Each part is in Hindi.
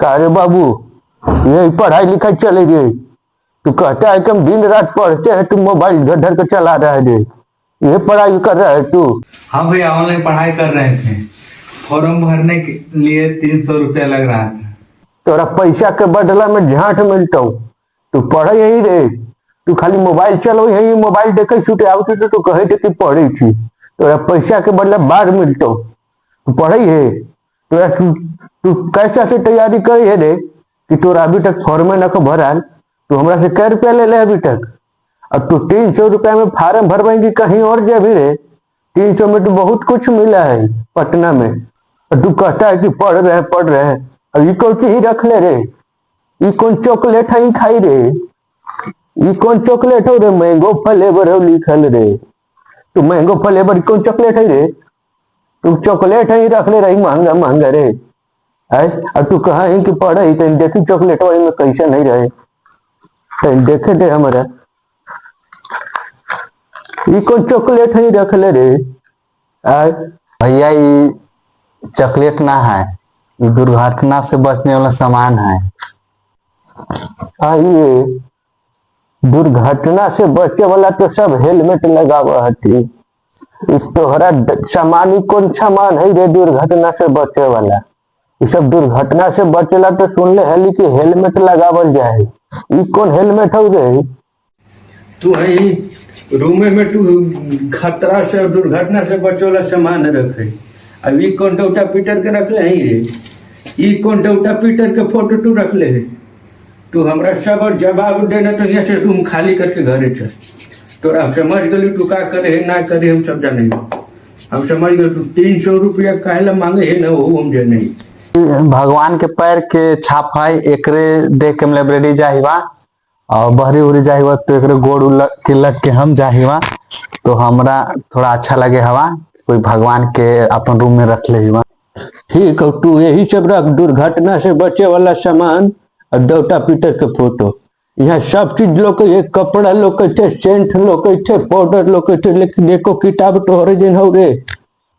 का रे बाबू, यही पढ़ाई लिखाई चले गई। तू कहता है कि हम दिन रात पढ़ते हैं, तू मोबाइल घर घर के चला रहा है रे। ये पढ़ाई कर रहा है तू? हाँ भैया, ऑनलाइन पढ़ाई कर रहे थे। फॉर्म भरने के लिए 300 रुपया लग रहा था। तोरा पैसा के बदला में झांट मिलता हूँ। तू पढ़े यही रे। तू खाली मोबाइल चलो यही, मोबाइल देखे छूटे आवती तो तू कहे थे कि पढ़े थी। तोरा पैसा के बदला बाद मिलता हूँ। तू पढ़े है। तोरा तू कैसा से तैयारी करी है रे कि तोरा अभी तक फॉर्म न भरा। तू हमरा से कै रुपया ले ले अभी तक? अब तू 300 रुपया में फार्म भरवाएंगी कहीं और जाबी रे? 300 में तो बहुत कुछ मिला है पटना में। और तू कहता है कि पढ़ रहे। अब ये कौन चीज रख ले रे? ये कौन चॉकलेट है खाई रे? ये कौन चॉकलेट हो रे? मैंगो फ्लेवर हो लिखल रे। तू मैंगो फ्लेवर कौन चॉकलेट है रे? तू चॉकलेट है रख ले रही महंगा महंगा रे। है और तू कहा है कि पढ़े तो देखी चॉकलेट वही में कैसा नहीं रहे। तो देखे दे हमारा ये कौन चॉकलेट है रख ले रे। भैया ये चॉकलेट ना है, ये दुर्घटना से बचने वाला सामान है। आइए, दुर्घटना से बचे वाला तो सब हेलमेट लगावा हती। इस तोहरा सामान ही कौन सामान है रे दुर्घटना से बचे वाला? ये सब दुर्घटना से बचेला तो सुन ले हली कि हेलमेट लगावल जाए। ये कौन हेलमेट हो रे? तू है रूम में तू खतरा से और दुर्घटना से बचे वाला सामान रखे। अब ये कौन टोटा पीटर के रख ले रे? ये कौन टोटा पीटर के फोटो तू रख ले? तू हमरा सब और जवाब देना तो यहाँ से रूम खाली करके घरे चल। तोरा समझ गली तू का करे है ना करे हम सब जाने। हम समझ गए तू 300 रुपया काहे मांगे है ना वो हम जाने। भगवान के पैर के छाप है, एकरे देख के हम लाइब्रेरी जाहिवा और बहरी उहरी जाहिवा तो एकरे गोड़ के लग के हम जाहिवा तो हमरा थोड़ा अच्छा लगे हवा कोई भगवान के अपन रूम में रख ले हुआ। ठीक है, तू यही सब रख दुर्घटना से बचे वाला सामान और डोटा पीटर के फोटो। यहाँ सब चीज लोग के, कपड़ा लोग के, सेंट लोग के, पाउडर लोग के, लेकिन एको किताब तोहरे जिन हो रे।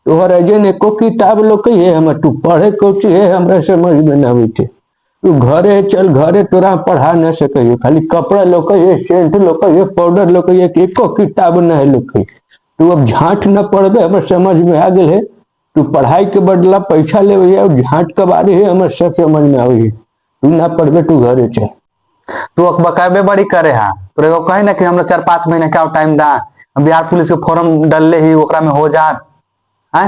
तोहरे जिन एको किताब लोग के है हम तू पढ़े कोच है हमरा समझ में ना बैठे। तू घरे चल, घरे तोरा पढ़ा न सके। खाली कपड़ा लोग के, सेंट लोग के, पाउडर लोग के, एको किताब न है लोग के। तू अब झांट न पढ़बे हमारे समझ में आ गए है। तू पढ़ाई के बदला पैसा ले और झांट कबारे है हमारे सब समझ में आवे। तू ना पढ़बे तू घरे चल। तू बकायबे बड़ी करे हा तोरे को कहे ना कि हमरा 4-5 महीने का टाइम दा। बिहार पुलिस के फॉर्म डालले ही ओकरा में हो जात है।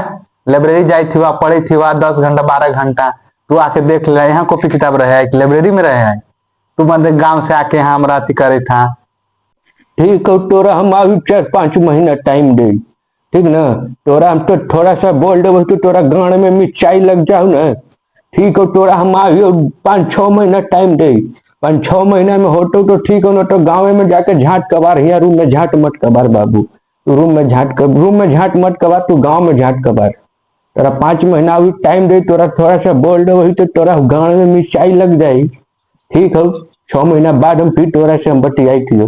लाइब्रेरी जाई थी पढ़ी थी 10 घंटा 12 घंटा। तू आके देख ले यहाँ कॉपी किताब रहे है लाइब्रेरी में रहे है। तू मतलब गांव से आके यहाँ हमरा अथी करे था। ठीक है, तोरा हम अभी 4-5 महीना टाइम दे। ठीक ना? तोरा हम तो थोड़ा सा बोल देव तो तोरा गाड़ में मिर्चाई लग जाओ ना। ठीक है, तोरा हम अभी 5-6 महीना टाइम दे। 5-6 महीना में होटो तो ठीक हो ना तो गाँव में जाके झाट कबार। यहाँ रूम में झाट मत कबार बाबू। तू रूम में झाट मत कबार, तू गाँव में झाट कबार। तोरा 5 महीना अभी टाइम दे। तोरा थोड़ा सा बोल दे वही तो तोरा गाड़ में मिर्चाई लग जाये। ठीक है, 6 महीना बाद हम फिर तोरा से हम बतियाई थी।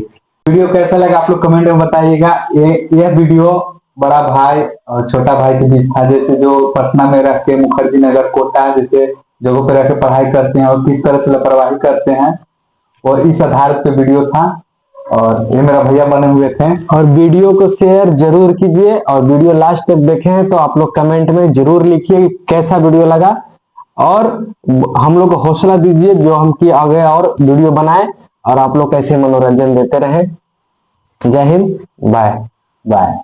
वीडियो कैसा लगा आप लोग कमेंट में बताइएगा। यह वीडियो बड़ा भाई और छोटा भाई के बीच था, जैसे जो पटना में रह के मुखर्जी नगर कोटा जैसे जगहों पर रह के पढ़ाई करते हैं और किस तरह से लापरवाही करते हैं, और इस आधार पे वीडियो था। और ये मेरा भैया बने हुए थे। और वीडियो को शेयर जरूर कीजिए और वीडियो लास्ट तक देखे हैं तो आप लोग कमेंट में जरूर लिखिए कैसा वीडियो लगा और हम लोग को हौसला दीजिए जो हम की आगे और वीडियो बनाए और आप लोग कैसे मनोरंजन देते रहे। जय हिंद, बाय बाय।